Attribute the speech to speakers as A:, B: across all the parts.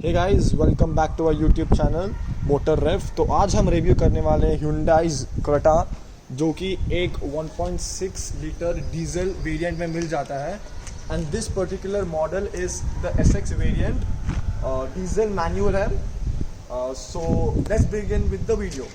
A: Hey guys, welcome back to our YouTube channel motor ref. तो आज हम review करने वाले हैं Hyundai Creta, जो कि एक 1.6 लीटर डीजल वेरिएंट में मिल जाता है। And this particular model is the SX variant, diesel manual है। So let's begin with the video.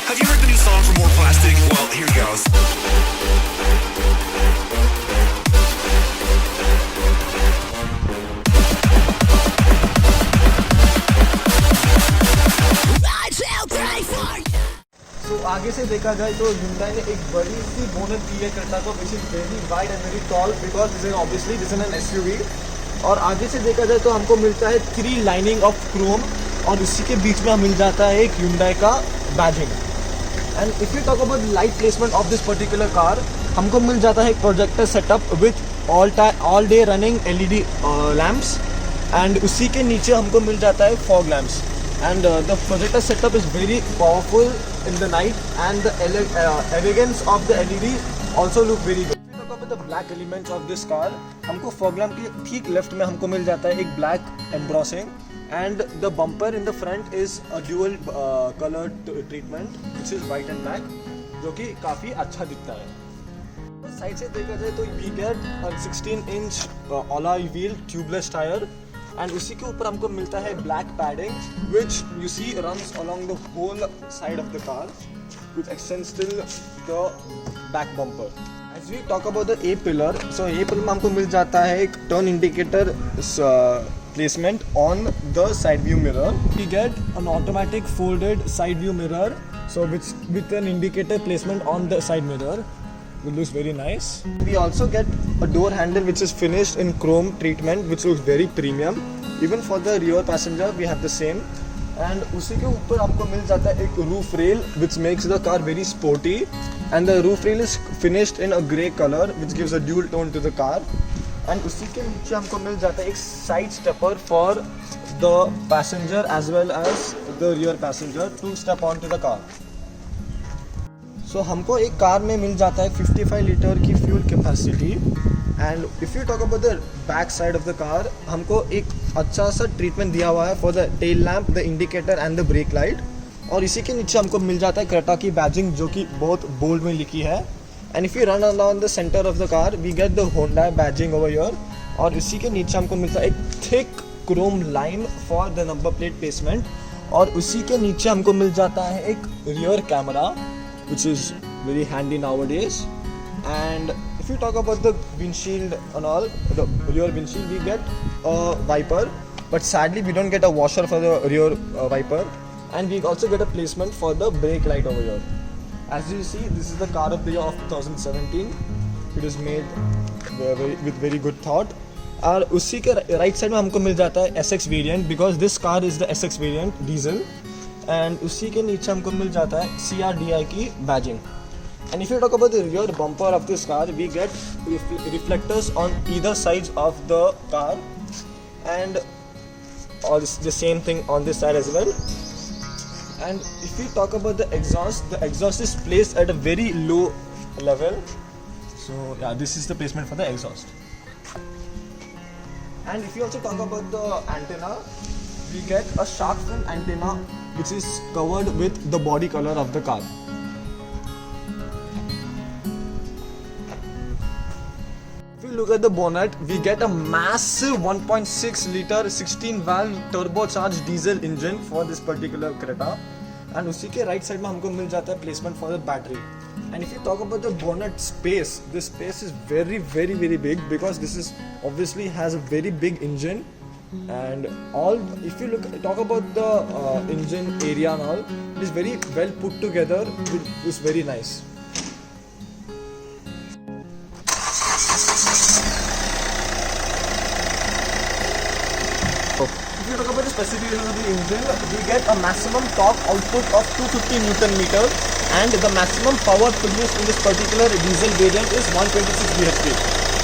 B: Have you heard the new song from More Plastic? Well, here goes.
A: तो आगे से देखा जाए तो Hyundai ने एक बड़ी सी बोनट दी है Creta को, which is very wide and very tall because this is obviously this is N SUV। और आगे से देखा जाए तो हमको मिलता है 3 लाइनिंग ऑफ क्रोम, और इसी के बीच में मिल जाता है एक Hyundai का badging. And if you talk about light placement of this particular car, हमको मिल जाता है एक projector setup with all day running LED lamps, and उसी के नीचे हमको मिल जाता है fog lamps. And the projector setup is very powerful in the night, and the elegance of the LED also look very good. If we talk about the black elements of this car, हमको fog lamp के ठीक left में हमको मिल जाता है एक black embossing, and the bumper in the front is a dual colored treatment which is white and black, जो कि काफ़ी अच्छा दिखता है। साइड से देखा जाए तो we get a 16-inch alloy wheel tubeless tire, and उसी के ऊपर हमको मिलता है black padding which you see runs along the whole side of the car which extends till the back bumper. As we talk about the A pillar, so A pillar में हमको मिल जाता है एक turn indicator placement on the side view mirror. We get an automatic folded side view mirror, so with an indicator placement on the side mirror. It looks very nice. We also get a door handle which is finished in chrome treatment which looks very premium. Even for the rear passenger we have the same. And उसी के ऊपर हमको मिल जाता है एक roof rail which makes the car very sporty. And the roof rail is finished in a grey color which gives a dual tone to the car. And उसी के नीचे हमको मिल जाता है एक side stepper for the passenger as well as the rear passenger to step onto the car. सो हमको एक कार में मिल जाता है 55 लीटर की fuel capacity. And if you talk about the back side of the car, हमको एक अच्छा सा ट्रीटमेंट दिया हुआ है for the tail lamp, the indicator and the brake light. और इसी के नीचे हमको मिल जाता है Creta की बैजिंग, जो कि बहुत बोल्ड में लिखी है। And if you run around the centre of the car we get the Hyundai badging over here. और इसी के नीचे हमको मिलता है एक thick chrome line for the number plate placement. और उसी के नीचे हमको मिल जाता है एक rear camera which is very handy nowadays. And if you talk about the windshield and all, the rear windshield, we get a wiper, but sadly we don't get a washer for the rear wiper. And we also get a placement for the brake light over here. As you see, this is the car of the year of 2017. It is made with very good thought. और उसी के right side में हमको मिल जाता है SX variant, because this car is the SX variant diesel. And उसी के नीचे हमको मिल जाता है CRDI की badging. And if you talk about the rear bumper of this car, we get reflectors on either sides of the car, and और the same thing on this side as well. And if you talk about the exhaust is placed at a very low level, so yeah, this is the placement for the exhaust. And if you also talk about the antenna, we get a shark fin antenna which is covered with the body color of the car. If you look at the bonnet, we get a massive 1.6 liter 16 valve turbocharged diesel engine for this particular Creta. And उसी के right side में हमको मिल जाता है placement for the battery. And if you talk about the bonnet space, this space is very big because this is obviously has a very big engine And all, if you talk about the engine area and all, it is very well put together. It's very nice. If you talk about the specifications of the engine, we get a maximum torque output of 250 Newton meter, and the maximum power produced in this particular diesel variant is 126 bhp.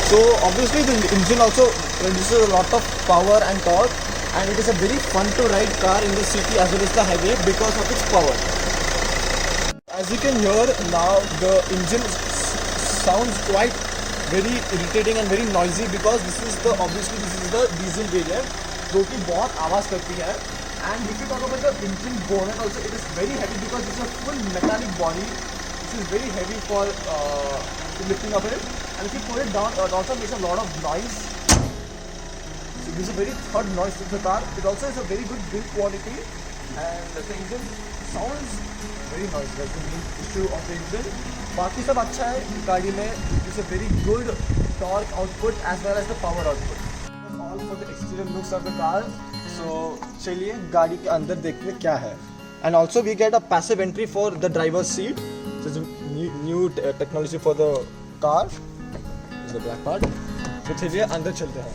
A: So obviously the engine also produces a lot of power and torque, and it is a very fun to ride car in the city as well as the highway because of its power. As you can hear now, the engine sounds quite very irritating and very noisy because this is the diesel variant जो कि बहुत आवाज़ करती है. And if you talk about the engine bonnet also, it is very heavy because it's a full metallic body. This is very heavy for lifting up it. And if you put it down, it also makes a lot of noise. So this is a very third noise to the car. It also is a very good build quality, and the engine sounds very noisy. That's the main issue of the engine. बाकी सब अच्छा है गाड़ी में. It's a very good torque output as well as the power output. All for the exterior looks of the car. So चलिए गाड़ी के अंदर देखते हैं क्या है. And also we get a passive entry for the driver's seat. This is new technology for the car. This is the black part. So चलिए अंदर चलते हैं.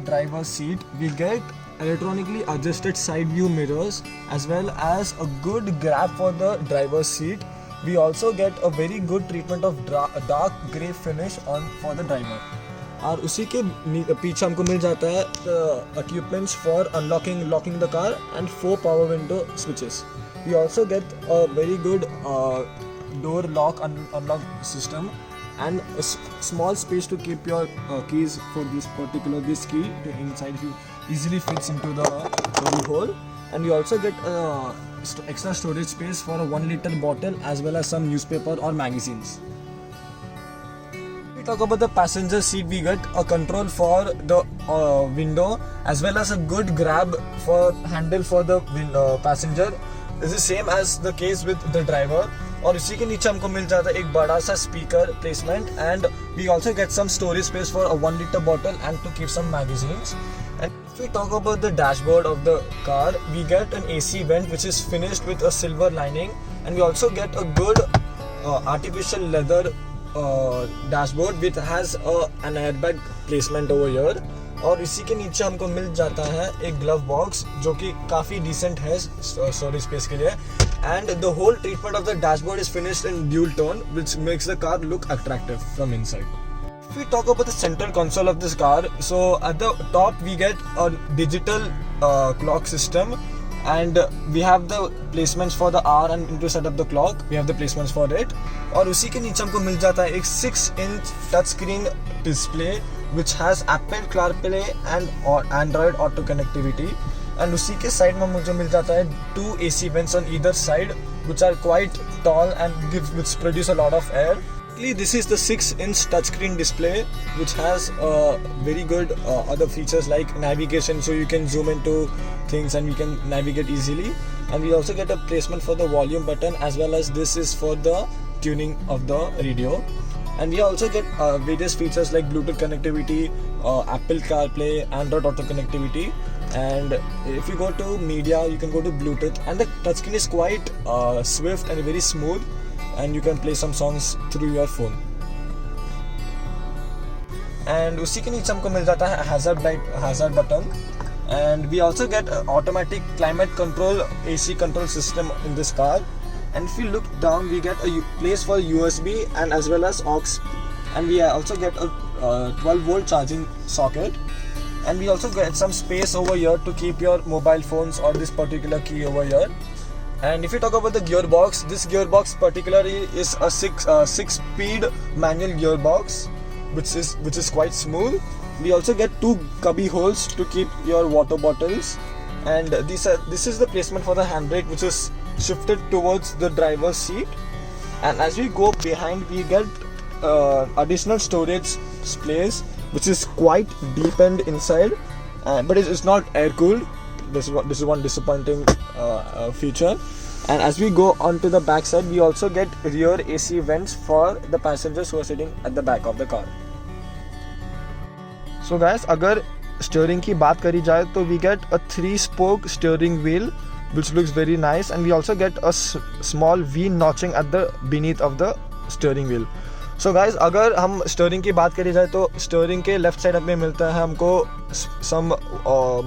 A: Driver's seat, we get electronically adjusted side view mirrors as well as a good grab for the driver's seat. We also get a very good treatment of dark grey finish on for the driver. और उसी के पीछे हमको मिल जाता है the equipments for locking the car and 4 power window switches. We also get a very good door lock unlock system, and a small space to keep your keys for this key to inside. You easily fits into the hole, and you also get extra storage space for a 1 liter bottle as well as some newspaper or magazines. If we talk about the passenger seat, we get a control for the window as well as a good grab for handle for the passenger. This is same as the case with the driver. और इसी के नीचे हमको मिल जाता है एक बड़ा सा speaker placement, and we also get some storage space for a 1 liter bottle and to keep some magazines. And if we talk about the dashboard of the car, we get an AC vent which is finished with a silver lining, and we also get a good artificial leather dashboard which has an airbag placement over here. और इसी के नीचे हमको मिल जाता है एक glove box जो कि काफ़ी डिसेंट है स्टोरेज स्पेस के लिए, and the whole treatment of the dashboard is finished in dual tone which makes the car look attractive from inside. If we talk about the central console of this car, so at the top we get a digital clock system, and we have the placements for the hour, and to set up the clock we have the placements for it. और उसी के नीचे हमको मिल जाता है एक 6-inch touch screen display which has Apple CarPlay and Android Auto connectivity, and उसी के साइड में मुझे मिल जाता है 2 AC vents on either side which are quite tall and which produce a lot of air. This is the 6-inch touchscreen display which has very good other features like navigation, so you can zoom into things and you can navigate easily, and we also get a placement for the volume button as well as this is for the tuning of the radio. And we also get various features like Bluetooth connectivity, Apple CarPlay, Android Auto connectivity, and if you go to media you can go to Bluetooth, and the touchscreen is quite swift and very smooth, and you can play some songs through your phone. And उसी के नीचे हमको मिल जाता है hazard button, and we also get automatic climate control AC control system in this car. And if you look down, we get a place for USB and as well as aux, and we also get a 12-volt charging socket, and we also get some space over here to keep your mobile phones or this particular key over here. And if you talk about the gearbox, this gearbox particularly is a six-speed manual gearbox, which is quite smooth. We also get 2 cubby holes to keep your water bottles, and this is the placement for the handbrake, which is shifted towards the driver's seat. And as we go behind, we get additional storage space, which is quite deep and inside, but it's not air cooled. This is one disappointing feature. And as we go onto the back side, we also get rear AC vents for the passengers who are sitting at the back of the car. So guys, अगर steering की बात करी जाए तो we get a 3-spoke steering wheel, which looks very nice, and we also get a small V notching at the beneath of the steering wheel. So guys, अगर हम steering की बात करी जाए तो steering के left side में मिलता है हमको some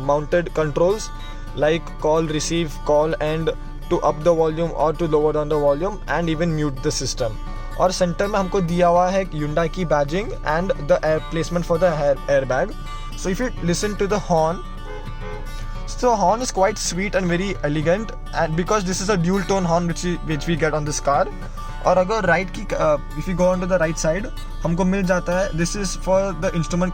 A: mounted controls like call, receive, call, and to up the volume or to lower down the volume, and even mute the system. और सेंटर में हमको दिया हुआ है Hyundai की badging and the air placement for the airbag. So if you listen to the horn, so horn is quite sweet and very elegant, and because this is a dual tone horn which we get on this car. और अगर right की if you go on to the right side, हमको मिल जाता है, this is for the instrument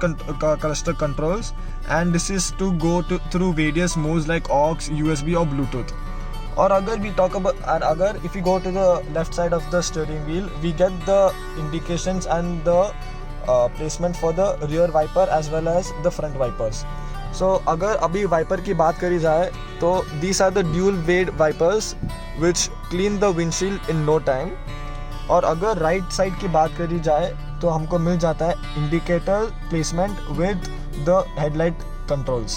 A: cluster controls, and this is to go through various modes like aux, USB or Bluetooth. और अगर we talk about, and अगर if you go to the left side of the steering wheel, we get the indications and the placement for the rear wiper as well as the front wipers. So अगर अभी wiper की बात करी जाए तो these are the dual wade wipers which clean the windshield in no time. और अगर right side की बात करी जाए तो हमको मिल जाता है indicator placement with the headlight controls.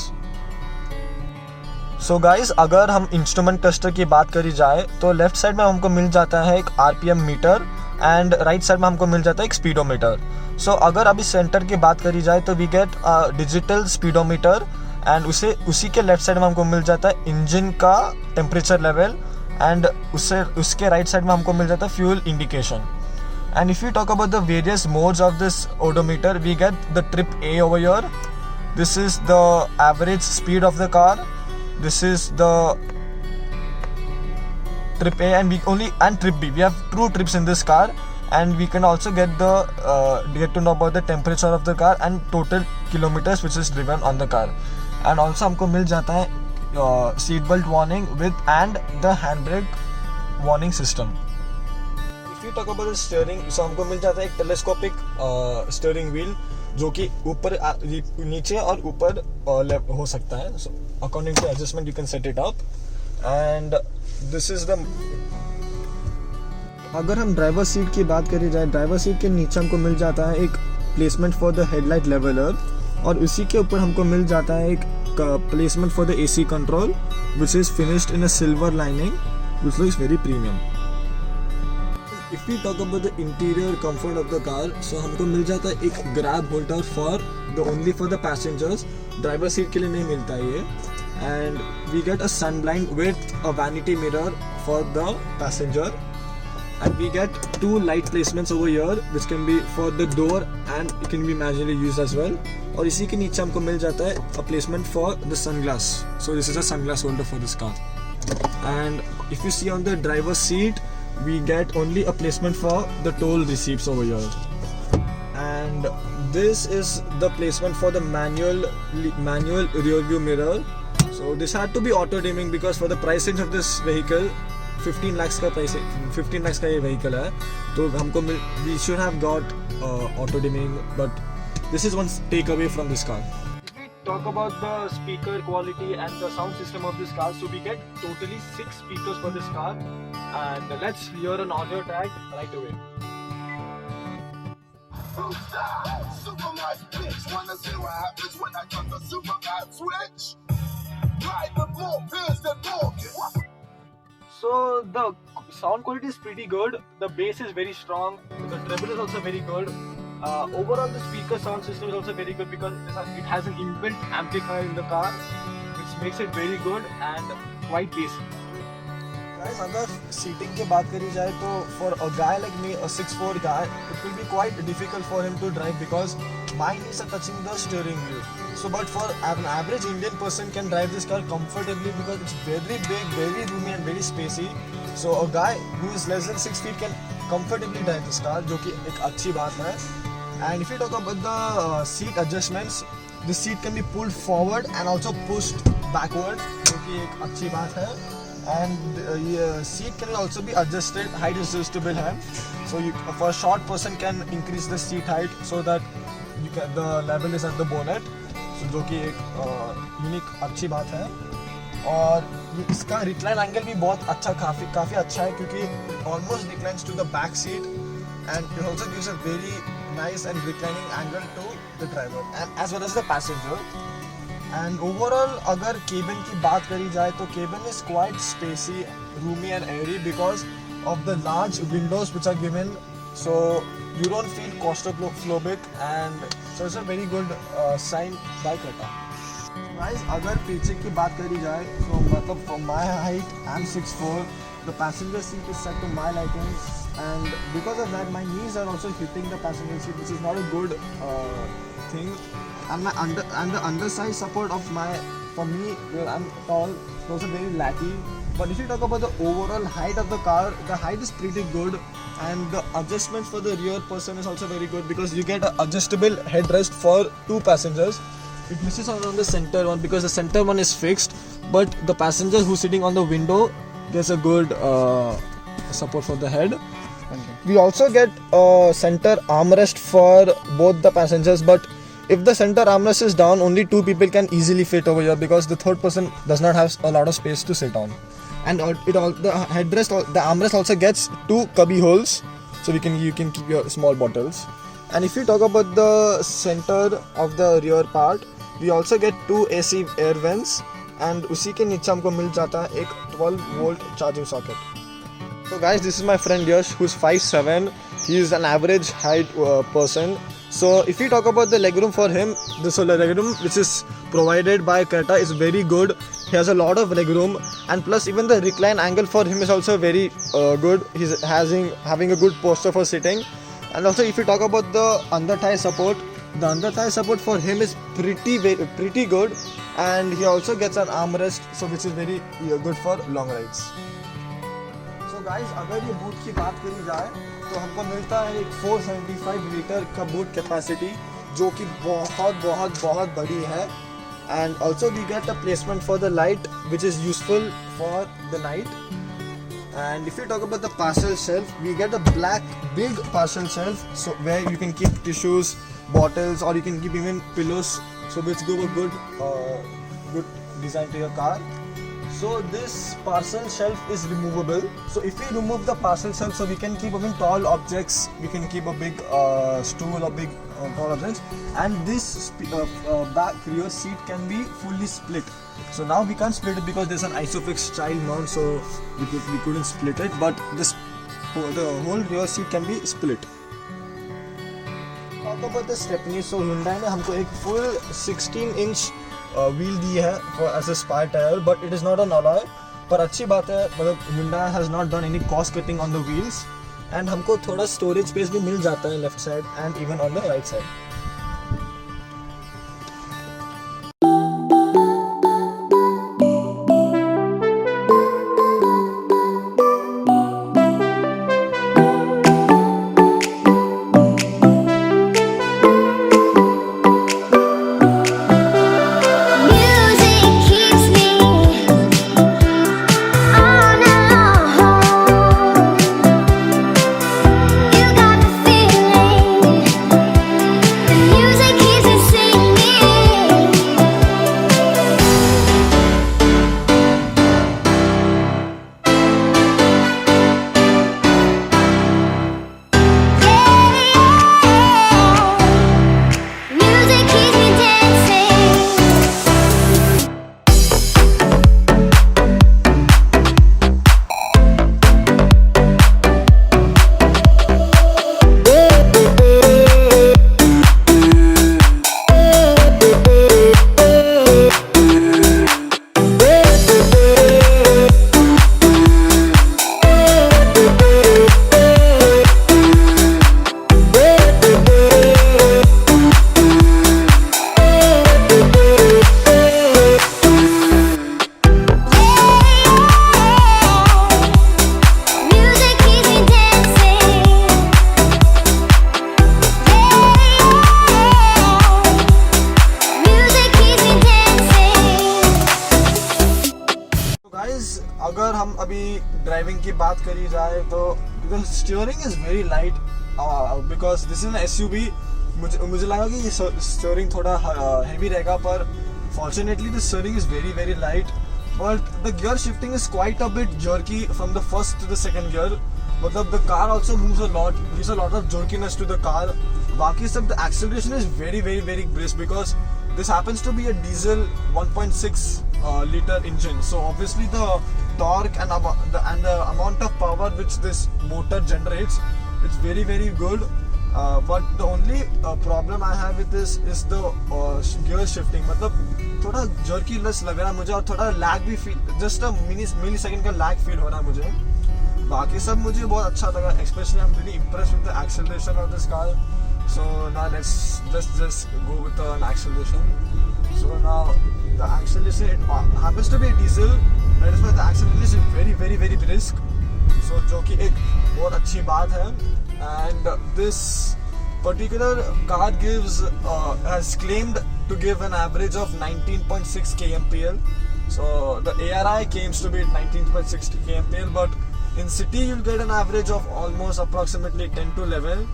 A: So guys, अगर हम इंस्ट्रूमेंट क्लस्टर की बात करी जाए तो लेफ्ट साइड में हमको मिल जाता है एक RPM meter, and right side में हमको मिल जाता है एक स्पीडोमीटर. सो अगर अभी सेंटर की बात करी जाए तो we get digital speedometer, and उसी के लेफ्ट साइड में हमको मिल जाता है इंजन का टेम्परेचर लेवल, एंड उसके राइट साइड में हमको मिल जाता है fuel indication. And if you talk about the various modes of this odometer, we get the trip A over here. This is the average speed of the car. This is the trip A, and trip B. We have 2 trips in this car, and we can also get to know about the temperature of the car and total kilometers which is driven on the car. And also हमको मिल जाता है seat belt warning with and the handbrake warning system. If you talk about the steering, so हमको मिल जाता है एक telescopic steering wheel जो कि ऊपर नीचे और ऊपर हो सकता है. So according to adjustment you can set it up, and this is the. अगर हम ड्राइवर सीट की बात करी जाए, ड्राइवर सीट के नीचे हमको मिल जाता है एक placement for the headlight leveller, और उसी के ऊपर हमको मिल जाता है एक placement for the AC control which is finished in a silver lining which looks very premium. If we talk about the interior comfort of the car, so हमको मिल जाता है एक grab holder only for the passengers. Driver seat के लिए नहीं मिलता है ये. And we get a sun blind with a vanity mirror for the passenger, and we get 2 light placements over here which can be for the door and it can be manually used as well. और इसी के नीचे हमको मिल जाता है a placement for the sunglass. So this is a sunglass holder for this car. And if you see on the driver's seat, we get only a placement for the toll receipts over here. And this is the placement for the manual rear view mirror. So this had to be auto dimming because for the price range of this vehicle, 15 lakhs का price, 15 lakhs का ये vehicle है, तो हमको we should have got auto dimming, but this is one takeaway from this car. If we talk about the speaker quality and the sound system of this car, so we get totally 6 speakers for this car, and let's hear an audio track right away.
C: Supervised bitch, wanna see what happens when I cut the supervised switch? Right before pills that Morgan.
A: So the sound quality is pretty good. The bass is very strong. The treble is also very good. Overall, the speaker sound system is also very good because it has an inbuilt amplifier in the car, which makes it very good and quite bassy. Guys, अगर seating की बात करी जाए तो for a guy like me, a 6'4" guy, it will be quite difficult for him to drive because my knees are touching the steering wheel. So, but for an average Indian person can drive this car comfortably because it's very big, very roomy and very spacey. So, a guy who is less than 6 feet can comfortably drive this car, जो कि एक अच्छी बात है. And if you talk about the seat adjustments, the seat can be pulled forward and also pushed backward, जो कि एक अच्छी बात है. And seat can also be adjusted, height adjustable है. So you, for a short person can increase the seat height so that you can, the level is at the bonnet. So जो कि एक यूनिक अच्छी बात है. और ये इसका रिक्लाइन एंगल भी बहुत अच्छा काफ़ी अच्छा है क्योंकि almost reclines to the back seat and it also gives a very nice and reclining angle to the driver and as well as the passenger. And overall अगर केबिन की बात करी जाए तो cabin is quite spacey, roomy and airy because of the large windows which are given, so you don't feel claustrophobic and so it's a very good sign by Creta. Guys, अगर पीछे की बात करी जाए तो मतलब for my height I'm 6'4", the passenger seat is set to my likings and because of that my knees are also hitting the passenger seat, which is not a good thing. And the underside support of for me where I'm tall is also very laggy. But if you talk about the overall height of the car, the height is pretty good and the adjustments for the rear person is also very good because you get an adjustable headrest for 2 passengers. It misses out on the center one because the center one is fixed, but the passenger who's sitting on the window gets a good support for the head. We also get a center armrest for both the passengers, but if the center armrest is down, only 2 people can easily fit over here because the third person does not have a lot of space to sit on. And the headrest, the armrest also gets 2 cubby holes, so you can keep your small bottles. And if you talk about the center of the rear part, we also get 2 AC air vents, and उसी के नीचे हमको मिल जाता है एक 12 volt charging socket. So guys, this is my friend Yash, who's 5'7". He is an average height person. So if we talk about the legroom for him, the legroom which is provided by Creta is very good. He has a lot of legroom, and plus even the recline angle for him is also very good. He's having a good posture for sitting. And also if you talk about the under thigh support, the under thigh support for him is pretty good, and he also gets an armrest, so which is very good for long rides. So guys, अगर ये boot की बात करी जाए तो हमको मिलता है एक 475 लीटर का बूट कैपेसिटी, जो कि बहुत बड़ी है. And also we get a placement for the light which is useful for the night. And if you talk about the parcel shelf, we get a big parcel shelf, so where you can keep tissues, bottles, or you can keep even pillows, so which give a good design to your car. So this parcel shelf is removable. So if we remove the parcel shelf, so we can keep even tall objects, we can keep a big stool or big tall objects, and this back rear seat can be fully split. So now we can't split it because there's an Isofix child mount, so we couldn't split it, but the whole rear seat can be split. Talk about the stepney. So Hyundai ने हमको एक full 16-inch wheel दी है as a spare tire, but it is not an alloy. पर अच्छी बात है, मतलब Hyundai has not done any cost cutting on the wheels, and हमको थोड़ा storage space भी मिल जाता है left side and even on the right side. अगर हम अभी ड्राइविंग की बात करी जाए तो steering is very light because this is an SUV. मुझे लगा कि ये स्टीयरिंग थोड़ा हैवी रहेगा, पर fortunately the steering is very very light, but the gear shifting is quite a bit jerky from the first to the second gear. मतलब the car also moves a lot, gives a lot of jerkiness to the car. बाकी सब the acceleration is very very very brisk because this happens to be a diesel 1.6 liter engine, so obviously the torque and the amount of power which this motor generates, it's very very good, but the only problem I have with this is the gear shifting। मतलब थोड़ा jerky-less लग रहा है मुझे और थोड़ा lag भी feel, just a millisecond का lag feel हो रहा है मुझे। बाकी सब मुझे बहुत अच्छा लगा, especially I'm really impressed with the acceleration of this car। So now let's just go with an acceleration. So now the acceleration, it happens to be a diesel, that is why the acceleration is very very very brisk, so जो कि एक बहुत अच्छी बात है। And this particular car has claimed to give an average of 19.6 kmpl, so the ARI claims to be 19.6 kmpl, but in city you'll get an average of almost approximately 10 to 11,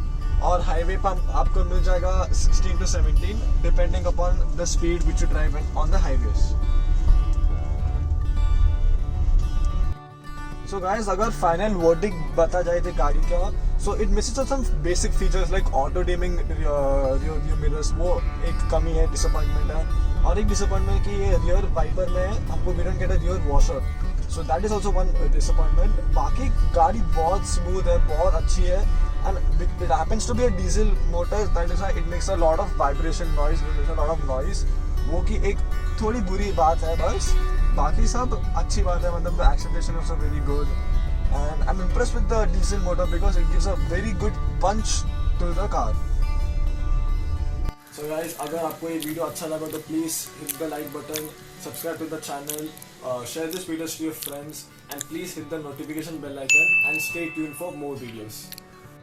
A: और highway पर आपको मिल जाएगा 16 to 17 depending upon the speed which you drive on the highways. So guys, अगर final verdict बता जाए थे गाड़ी का, so it misses of some basic features like auto dimming rear view mirrors, वो एक कमी है, डिसअपॉइंटमेंट है। और एक डिसअपॉइंटमेंट कि ये रियर वाइपर में हमको we don't get a rear washer, so that is also one disappointment. बाकी गाड़ी बहुत स्मूथ है, बहुत अच्छी है, and it happens to be a diesel motor, that is why it makes a lot of vibration noise, it makes a lot of noise, वो की एक थोड़ी बुरी बात है बस। बाकी सब अच्छी बात है, मतलब the acceleration is also very good and I'm impressed with the diesel motor because it gives a very good punch to the car। So guys, अगर आपको ये वीडियो अच्छा लगा तो please hit the like button, subscribe to the channel, share this video to your friends and please hit the notification bell icon and stay tuned for more videos।